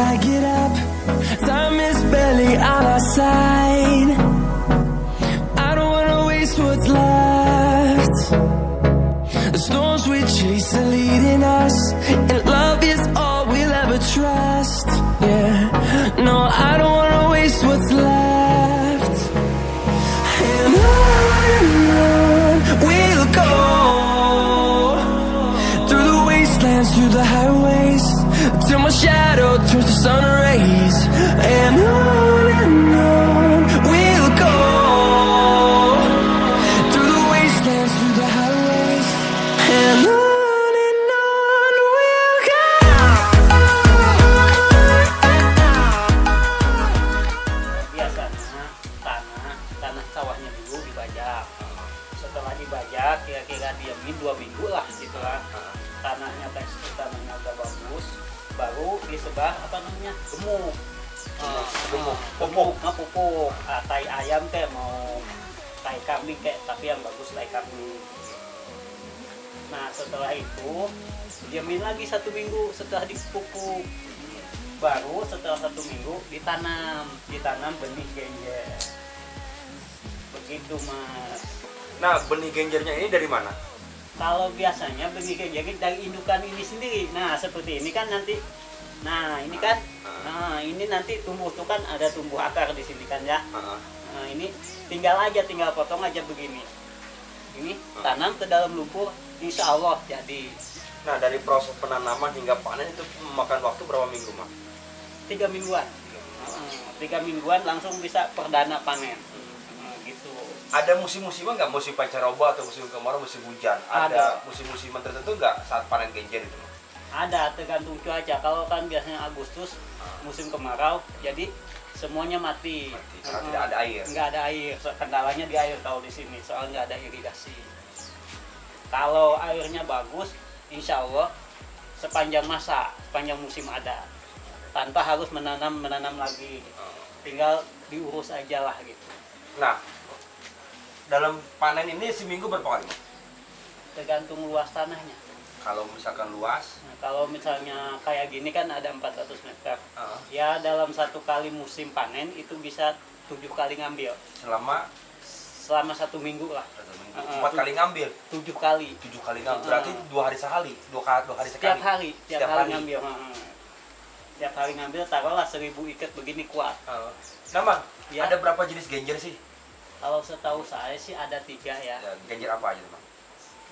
I get up, time is barely on our side. I don't wanna waste what's left. The storms we chase are leading us, and love is all we'll ever trust. Yeah, no, I don't wanna waste what's left. And on we'll go, through the wastelands, through the highways, till my shadow turns to sun rays. And on we'll go, through the wastelands, through the highways, and on we'll go. Biasanya tanah sawahnya dulu dibajak. Setelah dibajak kira-kira diamin 2 minggu lah gitu lah. Tanahnya tekstur tanahnya udah bagus, baru disebar apa namanya gemuk. Pupuk. Tai ayam kayak mau tai kambing kayak, tapi yang bagus tai kambing. Nah setelah itu diamin lagi 1 minggu setelah dipupuk, baru setelah 1 minggu ditanam benih genjer. Begitu mas. Nah, benih genjernya ini dari mana? Kalau biasanya benih genjer dari indukan ini sendiri. Nah seperti ini kan nanti. Nah ini kan. Nah ini nanti tumbuh tuh kan ada tumbuh akar di sini kan ya. Nah ini tinggal potong aja begini. Ini tanam ke dalam lumpur, insya Allah jadi. Nah, dari proses penanaman hingga panen itu memakan waktu berapa minggu, Mak? 3 mingguan. 3 mingguan langsung bisa perdana panen. Gitu. Ada musim-musimnya nggak? Musim pancaroba atau musim kemarau, musim hujan? Ada musim-musiman tertentu nggak saat panen genjer itu? Ada, tergantung cuaca. Kalau kan biasanya Agustus musim kemarau, jadi semuanya mati. Karena tidak ada air. Nggak ada air. Kendalanya di air kalau di sini, soalnya nggak ada irigasi. Kalau airnya bagus, insya Allah sepanjang musim ada, tanpa harus menanam lagi. Tinggal diurus aja lah gitu. Nah, dalam panen ini seminggu berapa kali? Tergantung luas tanahnya. Kalau misalkan luas, Nah, kalau misalnya kayak gini kan ada 400 meter. Ya dalam 1 kali musim panen itu bisa 7 kali ngambil. Selama 1 minggu lah. 4 kali ngambil. 7 kali. 7 kali ngambil. Berarti 2 hari sekali. 2 hari sekali. Tiap hari ngambil. Tiap hari ngambil, taruhlah 1000 ikat begini kuat. Nah, Bang, Ya. ada berapa jenis genjer sih? Kalau setahu saya sih ada 3 ya. Ya, genjer apa aja, Bang?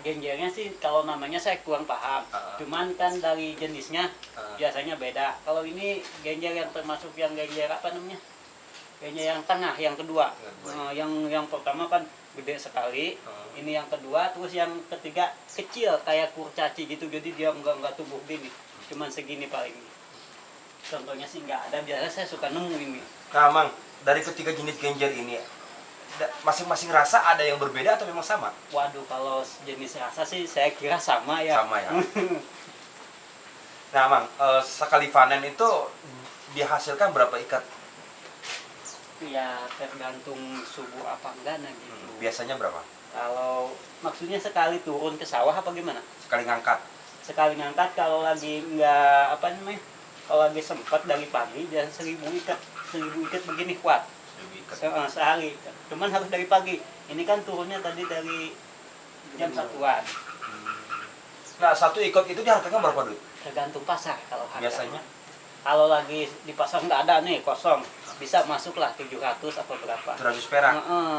Genjernya sih kalau namanya saya kurang paham. Cuman kan dari jenisnya biasanya beda. Kalau ini genjer yang termasuk yang genjer apa namanya? Genjer yang tengah, yang kedua. Yang pertama kan gede sekali. Ini yang kedua, terus yang ketiga kecil kayak kurcaci gitu. Jadi dia enggak tumbuh gini. Cuman segini paling. Contohnya sih nggak ada. Biasanya saya suka nemu ini. Nah, Mang, dari ketiga jenis genjer ini masing-masing rasa ada yang berbeda atau memang sama? Waduh, kalau jenis rasa sih saya kira sama ya. Sama ya. Nah, Mang, sekali panen itu dihasilkan berapa ikat? Ya tergantung subuh apa enggak nah gitu. Biasanya berapa? Kalau maksudnya sekali turun ke sawah apa gimana? Sekali ngangkat. Sekali ngangkat kalau lagi nggak apa namanya? Kalau lagi sempat dari pagi dan 1000 ikat begini kuat. Sehari. Cuman harus dari pagi. Ini kan turunnya tadi dari jam 1-an. Nah, 1 ikot itu harganya berapa, Dut? Tergantung pasar kalau harga. Biasanya? Kalau lagi di pasar nggak ada nih, kosong, bisa masuklah 700 apa berapa. 700 perak.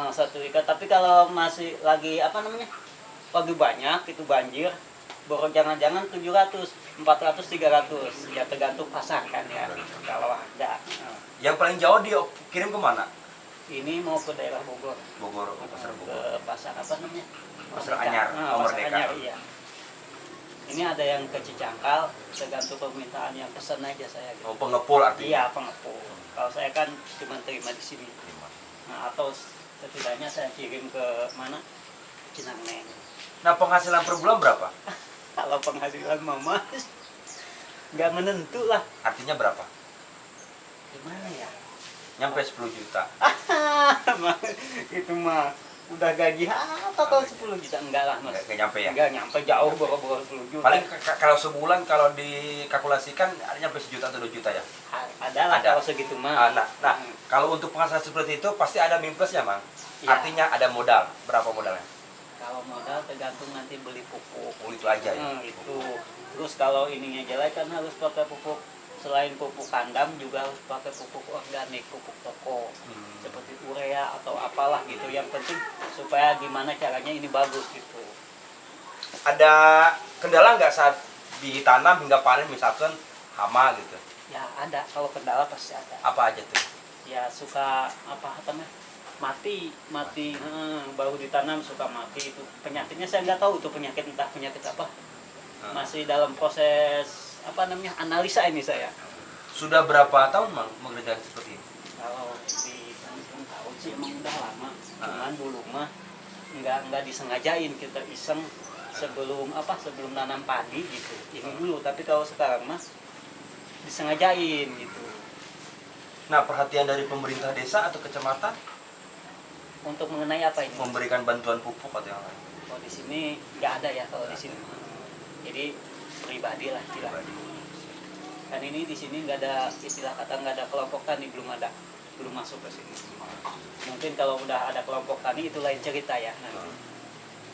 1 ikat. Tapi kalau masih lagi apa namanya? Lagi banyak itu banjir, baru jangan-jangan 700, 400, 300. Ya tergantung pasar kan ya. Kalau ada. Yang paling jauh dia kirim ke mana? Ini mau ke daerah Bogor. Pasar Bogor. Ke pasar apa namanya? Pasar Anyar, Pasar Merdeka. Anyar, iya. Ini ada yang ke Cicangkal, tergantung permintaan yang pesan aja saya gitu. Oh, pengepul artinya? Iya, pengepul. Kalau saya kan cuma terima di sini. Nah, atau setidaknya saya kirim ke mana? Cinangneng. Nah, penghasilan per bulan berapa? Kalau penghasilan mama nggak menentu lah. Artinya berapa? Gimana ya? Nyampe 10 juta. Itu mah udah gaji total 10 juta enggak lah mas. Nggak nyampe ya? Enggak nyampe, jauh boro-boro 10 juta. Paling kalau sebulan kalau dikalkulasikan ada nyampe 1 juta atau 2 juta ya? Ada lah kalau segitu mah. Nah, kalau untuk penghasilan seperti itu pasti ada minusnya, Mang. Ya. Artinya ada modal. Berapa modalnya? Kalau modal tergantung nanti beli pupuk. Itu aja ya. Itu. Terus kalau ininya jelek kan harus pakai pupuk, selain pupuk kandang juga harus pakai pupuk organik, pupuk toko. Seperti urea atau apalah gitu. Yang penting supaya gimana caranya ini bagus gitu. Ada kendala nggak saat ditanam hingga panen, misalkan hama gitu? Ya ada, kalau kendala pasti ada. Apa aja tuh? Ya suka mati, baru ditanam suka mati. Itu penyakitnya saya nggak tahu, itu penyakit entah penyakit apa. Masih dalam proses analisa ini saya. Sudah berapa tahun, Mang, mengerjakan seperti ini? Kalau dihitung tahun sih emang udah lama. Cuman dulu mah nggak disengajain, kita iseng sebelum nanam padi gitu. Ini dulu, tapi kalau sekarang mah disengajain gitu. Nah, perhatian dari pemerintah desa atau kecamatan Untuk mengenai apa ini? memberikan bantuan pupuk atau yang lain? Kalau di sini nggak ada ya kalau di sini. Jadi pribadi lah istilahnya. Kan ini di sini nggak ada istilah kata nggak ada kelompok tani, belum masuk ke sini. Mungkin kalau udah ada kelompok tani itu lain cerita ya.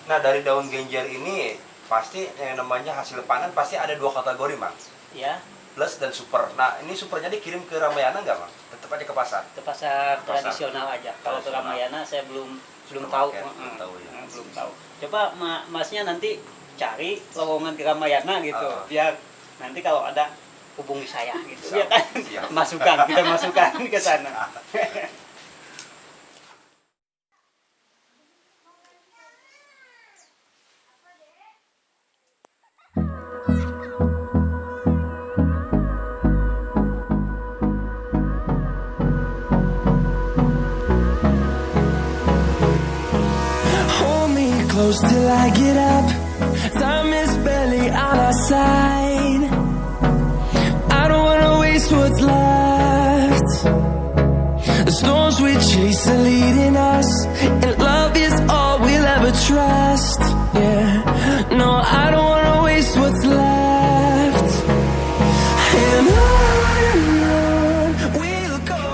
Nah, dari daun genjer ini pasti yang namanya hasil panen pasti ada 2 kategori, Mang. Ya. Plus dan super. Nah, ini supernya dikirim ke Ramayana nggak, Mang? Tetap aja ke pasar? Ke pasar tradisional aja. Kalau ke Ramayana saya belum tahu. Belum tahu. Coba masnya nanti cari lowongan ke Ramayana gitu. Biar nanti kalau ada hubungi saya gitu. Ya kan? Kita masukkan ke sana. Hold me close till I get up. Time is barely on our side. I don't wanna waste what's left. The storms we chase are leading us, and love is all we'll ever trust. Yeah, no, I don't wanna waste what's left. And on we'll go.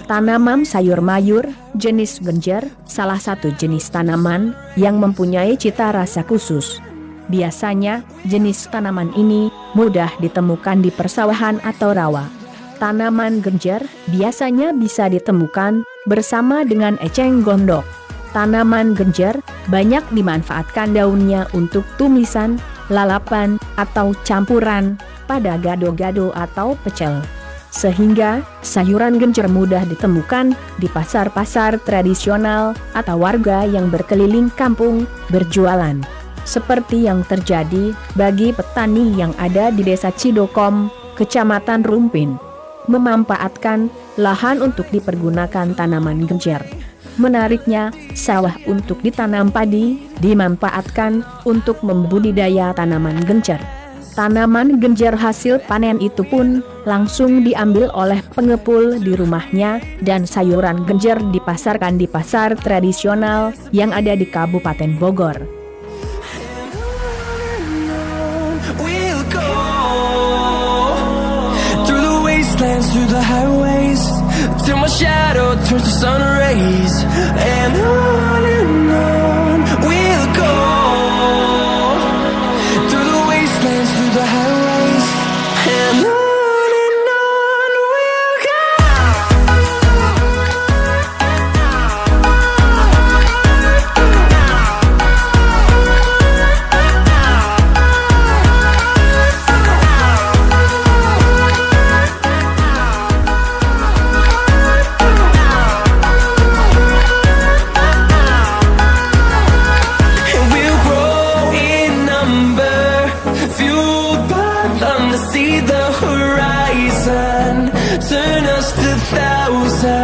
Tanaman sayur mayur jenis genjer salah satu jenis tanaman yang mempunyai cita rasa khusus. Biasanya, jenis tanaman ini mudah ditemukan di persawahan atau rawa. Tanaman genjer biasanya bisa ditemukan bersama dengan eceng gondok. Tanaman genjer banyak dimanfaatkan daunnya untuk tumisan, lalapan, atau campuran pada gado-gado atau pecel. Sehingga sayuran genjer mudah ditemukan di pasar-pasar tradisional atau warga yang berkeliling kampung berjualan. Seperti yang terjadi bagi petani yang ada di Desa Cidokom, Kecamatan Rumpin, memanfaatkan lahan untuk dipergunakan tanaman genjer. Menariknya, sawah untuk ditanam padi dimanfaatkan untuk membudidaya tanaman genjer. Tanaman genjer hasil panen itu pun langsung diambil oleh pengepul di rumahnya, dan sayuran genjer dipasarkan di pasar tradisional yang ada di Kabupaten Bogor. We'll go through the wastelands, through the highways, till my shadow turns to sun rays. And on we'll go through the wastelands, through the highways, and on we'll go. And we'll grow in number, fueled by them to see the horizon, turn us to thousands.